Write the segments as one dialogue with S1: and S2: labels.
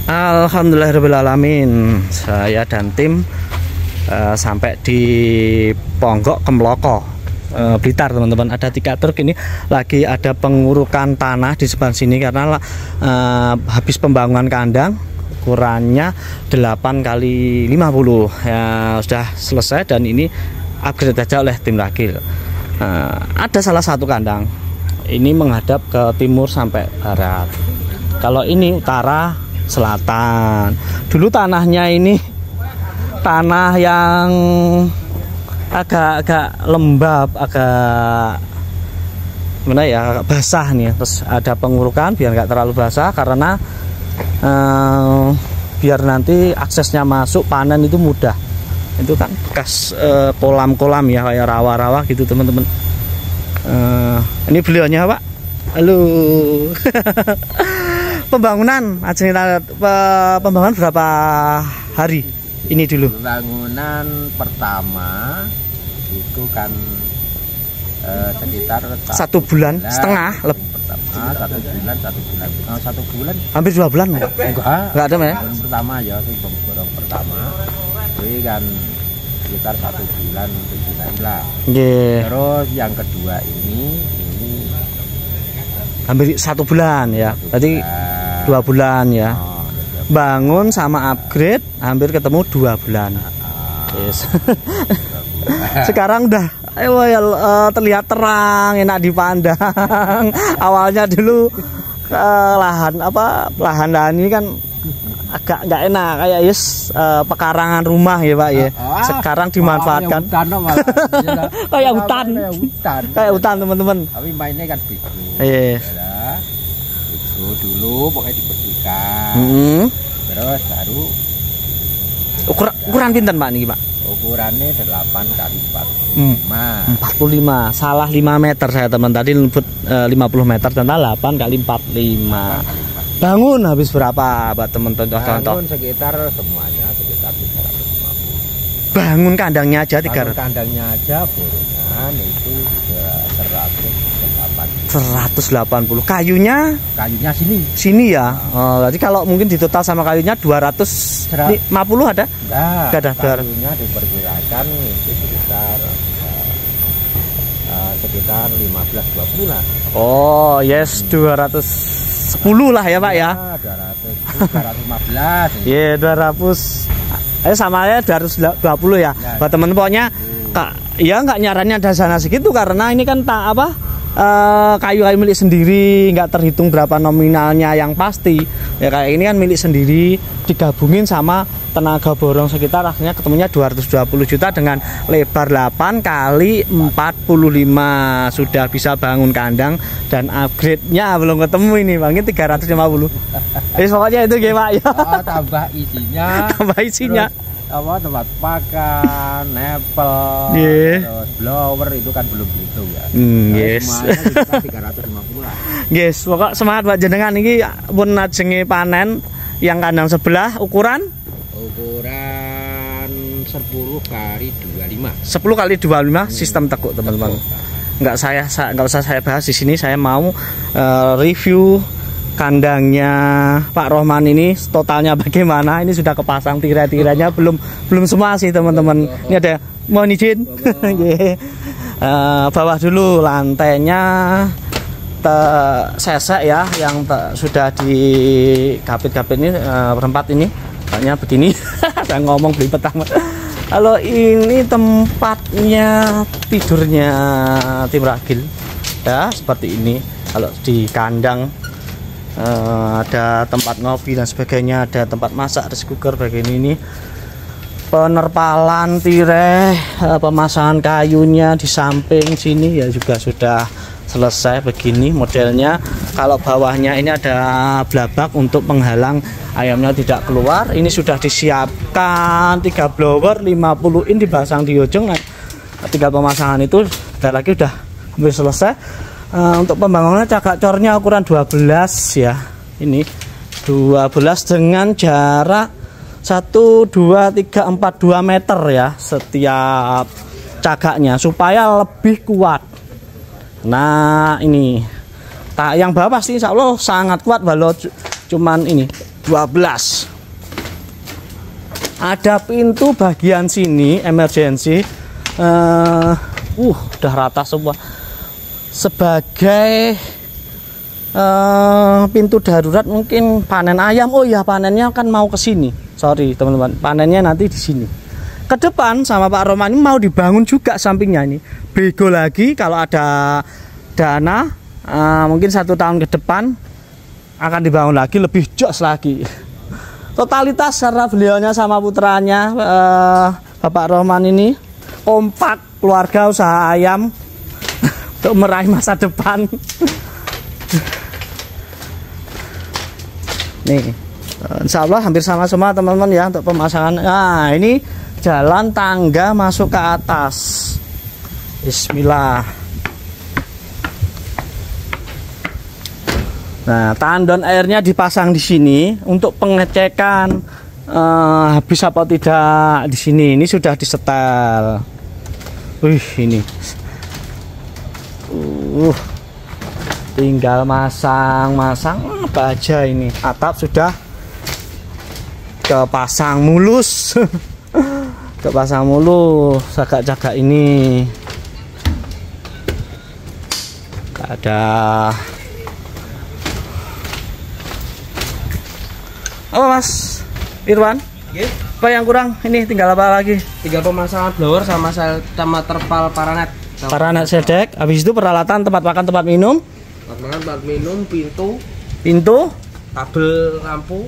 S1: Alhamdulillahirrahmanirrahim. Saya dan tim sampai di Ponggok Kemloko, Blitar, teman-teman. Ada 3 truk ini lagi ada pengurukan tanah di sebelah sini karena habis pembangunan kandang, ukurannya 8 kali 50 ya, sudah selesai dan ini upgrade aja oleh tim Ragil. Ada salah satu kandang ini menghadap ke timur sampai barat. Kalau ini utara selatan. Dulu tanahnya ini tanah yang agak lembab, agak gimana ya, agak basah nih. Terus ada pengurukan biar nggak terlalu basah karena biar nanti aksesnya masuk panen itu mudah. Itu kan bekas kolam-kolam ya, kayak rawa-rawa gitu, teman-teman. Ini beliaunya, Pak. Halo. Pembangunan pembangunan berapa hari ini dulu?
S2: Pembangunan pertama itu kan sekitar
S1: 1 bulan setengah lebih.
S2: Pertama 1 bulan
S1: Hampir 2 bulan enggak ada ya?
S2: Yang pertama ya, borong pertama itu kan sekitar 1 bulan 7 bulan lah.
S1: Yeah.
S2: Terus yang kedua ini
S1: hampir 1 bulan ya, berarti 2 bulan ya. Bangun sama upgrade hampir ketemu 2 bulan. Yes. Sekarang udah terlihat terang, enak dipandang. Awalnya dulu lahan ini kan agak nggak enak, kayak pekarangan rumah ya, Pak ya. Sekarang dimanfaatkan kayak hutan, teman-teman.
S2: Tapi mainnya kan begitu.
S1: Yes.
S2: Itu dulu pokoknya dibersihkan. Terus baru
S1: ukuran pinten, Pak niki, Pak?
S2: Ukurannya 8 kali 45.
S1: Salah 5 meter saya, teman. Tadi lembut 50 meter, ternyata 8 kali 45. Bangun habis berapa, Pak, teman-teman?
S2: Bangun sekitar semuanya sekitar 350.
S1: Bangun kandangnya aja 300.
S2: Bangun kandangnya aja borongan itu
S1: 180. Kayunya sini ya. Berarti kalau mungkin di total sama kayunya 250 ada? Enggak ada.
S2: Kayunya diperkirakan itu sekitar 15-20 lah. Oh, yes,
S1: 210 lah ya, Pak ya.
S2: 215.
S1: Iya, 200. Sama ya 220 ya. Buat teman-teman pokoknya ya nggak nyarannya ada sana segitu karena ini kan kayu-kayu milik sendiri, nggak terhitung berapa nominalnya yang pasti ya. Kayak ini kan milik sendiri, digabungin sama tenaga borong sekitar akhirnya ketemunya 220 juta dengan lebar 8 kali 45. Sudah bisa bangun kandang dan upgrade-nya belum ketemu ini, Bang. Ini 350. Pokoknya itu ya, Pak ya.
S2: Tambah isinya. Terus, tempat pakan, nepel, terus blower itu kan belum gitu ya.
S1: Yes.
S2: Semuanya 350 lah.
S1: Yes, pokok semangat Pak jenengan ini pun ajenge panen yang kandang sebelah ukuran
S2: 10 kali 25.
S1: 10 kali 25 sistem tekuk, teman-teman. Nggak usah saya bahas di sini. Saya mau review kandangnya Pak Rohman ini totalnya bagaimana. Ini sudah kepasang tirai-tirainya, belum semua sih, teman-teman. Ini ada, mohon izin. Bawah dulu lantainya sesek ya, yang sudah digapit-gapit ini berempat ini. Kayaknya begini. Saya ngomong beli pertama. Kalau ini tempatnya tidurnya tim Ragil ya, seperti ini. Kalau di kandang ada tempat ngopi dan sebagainya, ada tempat masak, rice cooker begini. Ini penerpalan tirai, pemasangan kayunya di samping sini ya juga sudah selesai begini modelnya. Kalau bawahnya ini ada blabak untuk menghalang ayamnya tidak keluar. Ini sudah disiapkan 3 blower 50 in dipasang di ujung. Tinggal pemasangan itu bentar lagi udah hampir selesai. Untuk pembangunan cagak cornya ukuran 12 ya. Ini 12 dengan jarak 1, 2, 3, 4, 2 meter ya setiap cagaknya supaya lebih kuat. Nah ini yang bawah pasti insya Allah sangat kuat, walau cuman ini 12. Ada pintu bagian sini emergency. Udah rata semua. Sebagai pintu darurat mungkin panen ayam. Oh ya, panennya kan mau ke sini. Sorry teman-teman, panennya nanti di sini. Ke depan sama Pak Roman ini mau dibangun juga sampingnya ini. Bego lagi kalau ada dana, mungkin 1 tahun ke depan akan dibangun lagi, lebih jos lagi. Totalitas karena beliaunya sama putranya Bapak Roman ini kompak, keluarga usaha ayam untuk meraih masa depan. Nih, insya Allah hampir sama semua teman-teman ya untuk pemasangan. Nah, ini jalan tangga masuk ke atas. Bismillah. Nah, tandon airnya dipasang di sini untuk pengecekan habis apa tidak di sini. Ini sudah disetel. Wih, ini. Tinggal masang apa aja ini. Atap sudah kepasang mulus. Kepasang mulus. Jaga-jaga ini. Ada apa Mas Irwan? Apa yang kurang? Ini tinggal apa lagi?
S2: Tinggal pemasangan blower sama terpal paranet.
S1: Paranet sedek. Habis itu peralatan tempat makan, tempat minum.
S2: Tempat minum,
S1: pintu,
S2: kabel lampu,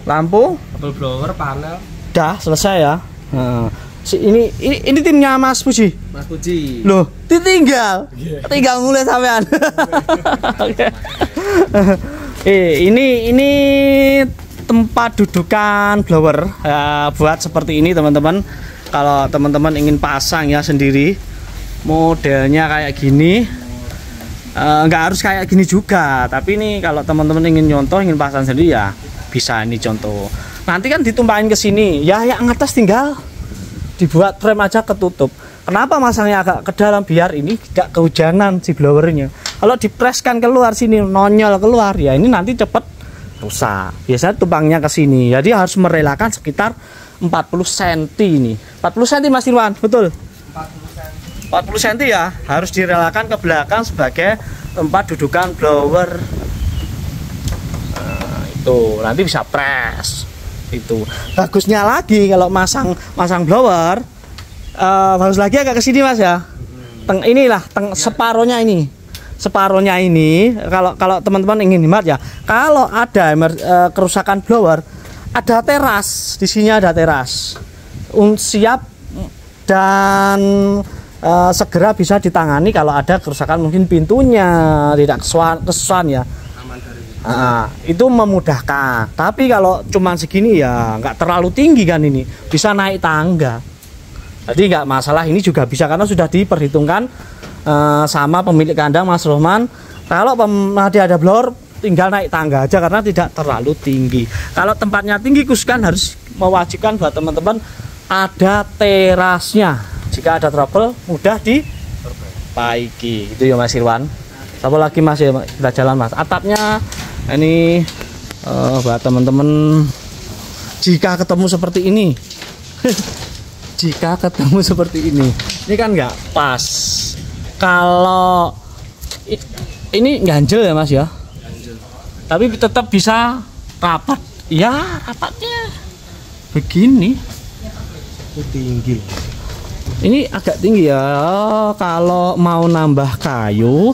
S2: kabel blower, panel.
S1: Dah selesai ya. Nah, ini timnya Mas Puji.
S2: Mas Puji.
S1: Loh, ditinggal. Tinggal mulai sampean. Ini tempat dudukan blower ya, buat seperti ini teman-teman. Kalau teman-teman ingin pasang ya sendiri, modelnya kayak gini, nggak harus kayak gini juga. Tapi ini kalau teman-teman ingin nyontoh, ingin pasang sendiri ya bisa ini contoh. Nanti kan ditumpahin ke sini, ya yang atas tinggal dibuat frame aja ketutup. Kenapa masangnya agak ke dalam biar ini tidak kehujanan si blowernya. Kalau dipreskan keluar sini, nonyol keluar ya ini nanti cepet rusak. Biasanya tumpangnya ke sini. Jadi harus merelakan sekitar 40 cm ini. 40 cm Mas Irwan, betul? 40 cm ya, harus direlakan ke belakang sebagai tempat dudukan blower. Nah, itu nanti bisa press. Itu bagusnya lagi kalau masang blower, bagus lagi agak ke sini Mas ya. Separohnya ini kalau teman-teman ingin hemat ya, kalau ada kerusakan blower, ada teras di sini, ada teras siap dan segera bisa ditangani kalau ada kerusakan, mungkin pintunya tidak kesusahan ya. Itu memudahkan. Tapi kalau cuma segini ya nggak terlalu tinggi kan, ini bisa naik tangga, jadi nggak masalah. Ini juga bisa karena sudah diperhitungkan sama pemilik kandang Mas Rohman. Kalau dia ada blower tinggal naik tangga aja karena tidak terlalu tinggi. Kalau tempatnya tinggi kan harus mewajibkan buat teman-teman ada terasnya. Jika ada trouble mudah diperbaiki. Itu ya Mas Irwan. Apa lagi Mas ya, kita jalan Mas. Atapnya ini buat teman-teman jika ketemu seperti ini. Jika ketemu seperti ini kan nggak pas. Kalau ini ganjel ya Mas ya, tapi tetap bisa rapat ya, rapatnya begini.
S2: Tinggi,
S1: ini agak tinggi ya. Kalau mau nambah kayu,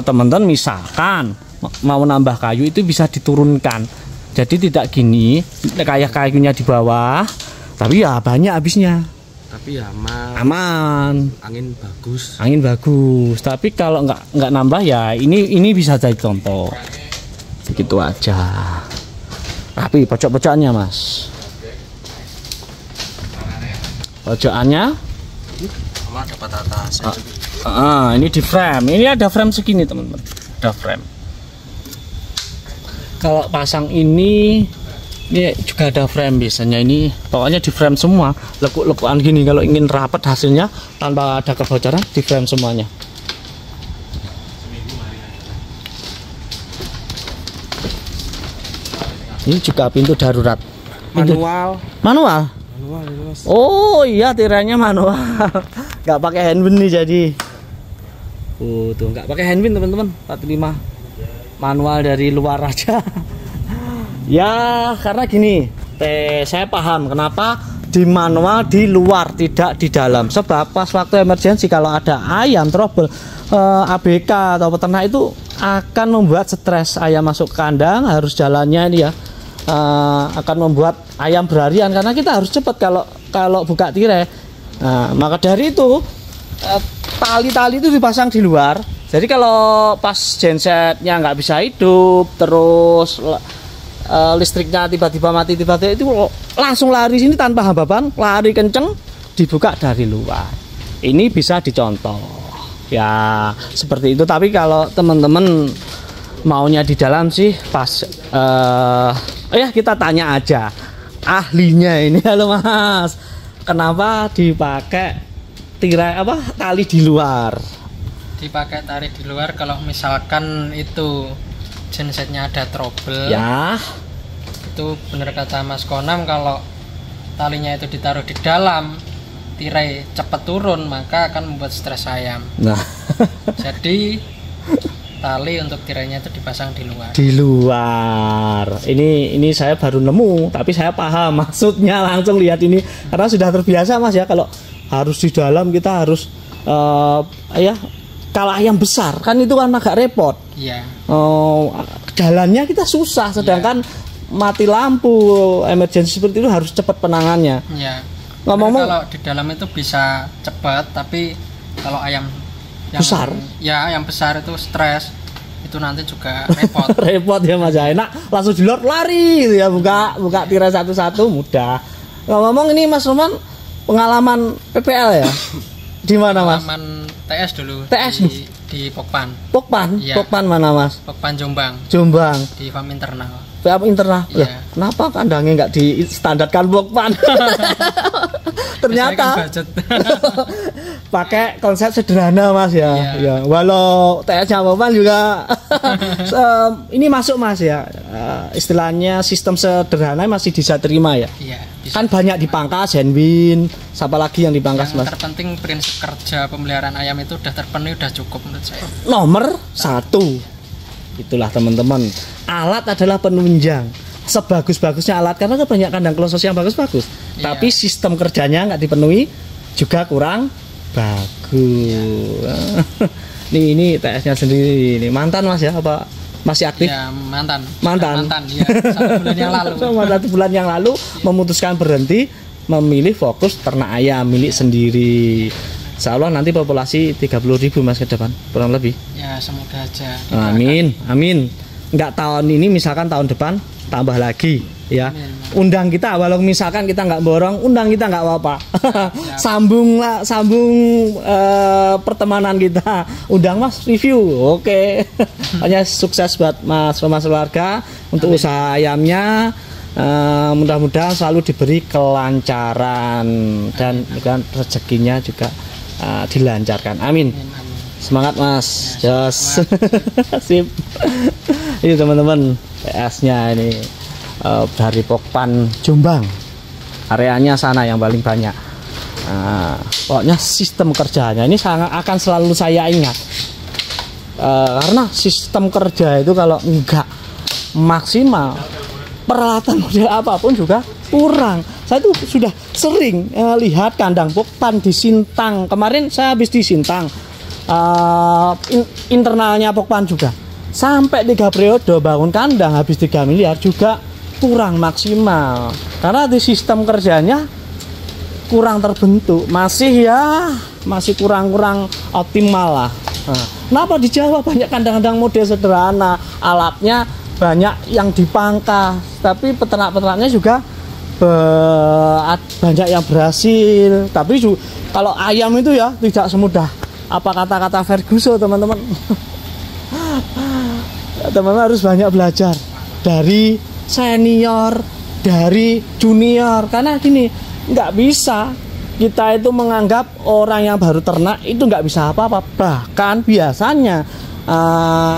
S1: teman-teman misalkan mau nambah kayu itu bisa diturunkan, jadi tidak gini kayak kayunya di bawah, tapi ya banyak habisnya.
S2: Tapi ya
S1: aman. Angin bagus. Tapi kalau nggak nambah ya ini bisa jadi contoh. Begitu aja. Tapi pojok-pojoknya Mas. Pojokannya
S2: dapat atas.
S1: Ini di frame. Ini ada frame segini teman-teman. Ada frame. Kalau pasang ini juga ada frame biasanya. Ini pokoknya di frame semua, lekuk-lekukan gini. Kalau ingin rapat hasilnya tanpa ada kebocoran, di frame semuanya. Ini juga pintu darurat.
S2: Manual.
S1: Manual.
S2: Manual ini, Mas.
S1: Oh iya, tirainya manual. Nggak pakai handwind nih jadi. Tuh nggak pakai handwind teman-teman. 45 manual dari luar aja. Ya karena gini, saya paham kenapa di manual di luar tidak di dalam. Sebab pas waktu emergensi kalau ada ayam trouble, ABK atau peternak itu akan membuat stres. Ayam masuk ke kandang harus jalannya ini ya, akan membuat ayam berharian karena kita harus cepat kalau buka tirai. Nah, maka dari itu tali-tali itu dipasang di luar. Jadi kalau pas gensetnya nggak bisa hidup, terus listriknya tiba-tiba mati, tiba-tiba itu langsung lari sini tanpa hambatan, lari kenceng, dibuka dari luar. Ini bisa dicontoh ya seperti itu. Tapi kalau teman-teman maunya di dalam sih pas ya kita tanya aja ahlinya ini. Halo Mas, kenapa dipakai tirai tali di luar?
S3: Dipakai tali di luar kalau misalkan itu gensetnya ada trouble
S1: ya,
S3: itu benar kata Mas Konam, kalau talinya itu ditaruh di dalam tirai cepat turun maka akan membuat stres ayam.
S1: Nah
S3: jadi tali untuk tirainya itu dipasang di luar.
S1: Di luar. Ini saya baru nemu, tapi saya paham maksudnya. Langsung lihat ini karena sudah terbiasa Mas ya, kalau harus di dalam kita harus ya kalau ayam besar kan itu kan agak repot.
S3: Iya.
S1: Jalannya kita susah, sedangkan mati lampu emergency seperti itu harus cepat penangannya.
S3: Iya.
S1: Ngomong-ngomong,
S3: kalau di dalam itu bisa cepat, tapi kalau ayam yang
S1: besar,
S3: ya ayam besar itu stres, itu nanti juga repot.
S1: Repot ya Mas. Enak langsung di luar lari gitu ya, buka tirai satu-satu mudah. Ngomong-ngomong ini Mas Roman pengalaman PPL ya? Di mana Mas?
S3: Pengalaman TS dulu.
S1: TS
S3: di Pokpan.
S1: Pokpan?
S3: Ya.
S1: Pokpan mana Mas?
S3: Pokpan Jombang.
S1: Jombang.
S3: Di farm internal.
S1: Farm internal.
S3: Ya.
S1: Kenapa kandangnya nggak di standarkan Pokpan? Ternyata pakai konsep sederhana Mas ya. Ya. Walau TS-nya Pokpan juga ini masuk Mas ya. Istilahnya sistem sederhana masih bisa terima ya.
S3: Iya.
S1: Kan banyak dipangkas, handwin, siapa lagi yang dipangkas Mas?
S3: Yang terpenting prinsip kerja pemeliharaan ayam itu udah terpenuhi, udah cukup menurut saya.
S1: Nomor 1, itulah teman-teman, alat adalah penunjang. Sebagus-bagusnya alat, karena banyak kandang klosos yang bagus-bagus, tapi sistem kerjanya nggak dipenuhi juga kurang bagus. Ini TS-nya sendiri, ini mantan Mas ya, apa masih aktif?
S3: Ya, mantan ya, 1 bulan yang lalu.
S1: 1 bulan yang lalu memutuskan berhenti, memilih fokus ternak ayam milik sendiri. Insya Allah nanti populasi 30.000 Mas ke depan kurang lebih.
S3: Ya semoga aja.
S1: Amin, amin. Nggak tahun ini, misalkan tahun depan tambah lagi ya. Undang kita, walau misalkan kita nggak borong, undang kita nggak apa-apa. Sambung pertemanan kita, undang Mas review, oke. Hanya sukses buat Mas keluarga untuk usaha ayamnya. Mudah-mudahan selalu diberi kelancaran dan rezekinya juga dilancarkan, amin. Semangat Mas, yes. Sip. Ini teman-teman PS-nya ini dari Pokpan Jombang, areanya sana yang paling banyak. Pokoknya sistem kerjanya ini akan selalu saya ingat, karena sistem kerja itu kalau enggak maksimal, peralatan model apapun juga kurang. Saya tuh sudah sering lihat kandang Pokpan di Sintang. Kemarin saya habis di Sintang, internalnya Pokpan juga sampai 3 periode bangun kandang habis 3 miliar juga kurang maksimal, karena di sistem kerjanya kurang terbentuk, masih kurang optimal lah. Kenapa di Jawa banyak kandang-kandang model sederhana, alatnya banyak yang dipangkas, tapi peternak-peternaknya juga banyak yang berhasil. Tapi kalau ayam itu ya tidak semudah apa kata-kata Ferguson teman-teman. Teman-teman harus banyak belajar dari senior, dari junior, karena gini, nggak bisa kita itu menganggap orang yang baru ternak itu nggak bisa apa-apa. Bahkan biasanya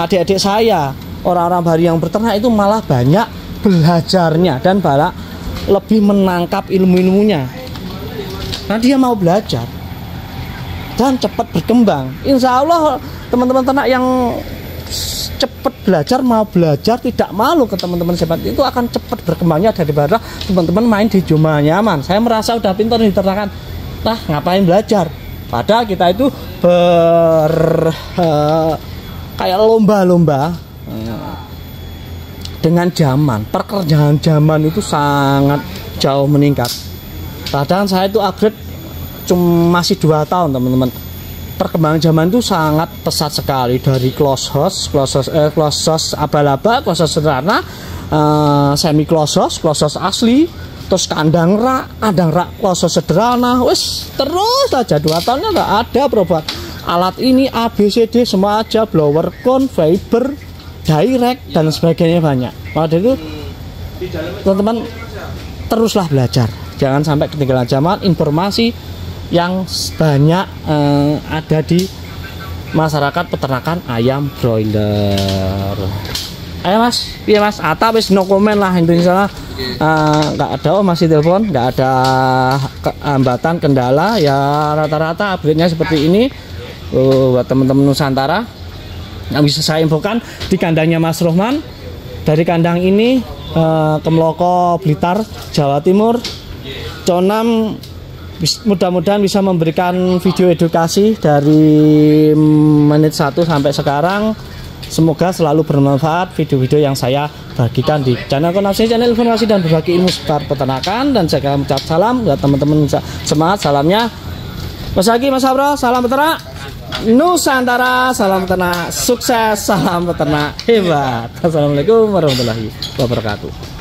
S1: adik-adik saya, orang-orang baru yang berternak itu malah banyak belajarnya dan balak lebih menangkap ilmu-ilmunya. Nah dia mau belajar dan cepat berkembang. Insya Allah teman-teman ternak yang cepat belajar, mau belajar, tidak malu ke teman-teman seperti itu akan cepat berkembangnya daripada teman-teman main di zona nyaman. Saya merasa udah pintar di ternakan, nah ngapain belajar? Padahal kita itu kayak lomba-lomba dengan zaman. Pekerjaan zaman itu sangat jauh meningkat. Padahal saya itu upgrade cuma masih 2 tahun teman-teman. Perkembangan zaman itu sangat pesat sekali, dari close house abal-abal, close house sederhana, semi close house asli, terus kandang rak close house sederhana, wes terus aja 2 tahunnya nggak ada perubahan. Alat ini ABCD semua aja, blower cone, fiber, direct dan sebagainya banyak. Pada itu teman-teman teruslah belajar, jangan sampai ketinggalan zaman. Informasi yang banyak ada di masyarakat peternakan ayam broiler. Ayo mas, iya mas, Ata wis no komen lah intinya. Nggak ada masih telepon, nggak ada hambatan kendala ya, rata-rata upgrade-nya seperti ini. Buat teman-teman Nusantara yang bisa saya infokan di kandangnya Mas Rohman. Dari kandang ini ke Meloko, Blitar, Jawa Timur, Conam, mudah-mudahan bisa memberikan video edukasi dari menit 1 sampai sekarang. Semoga selalu bermanfaat video-video yang saya bagikan di channel Konafsi, channel informasi dan berbagi ilmu seputar peternakan. Dan saya mengucap salam buat teman-teman, semangat, salamnya Mas Haki, Mas Abro, salam peternak Nusantara, salam peternak sukses, salam peternak hebat. Assalamualaikum warahmatullahi wabarakatuh.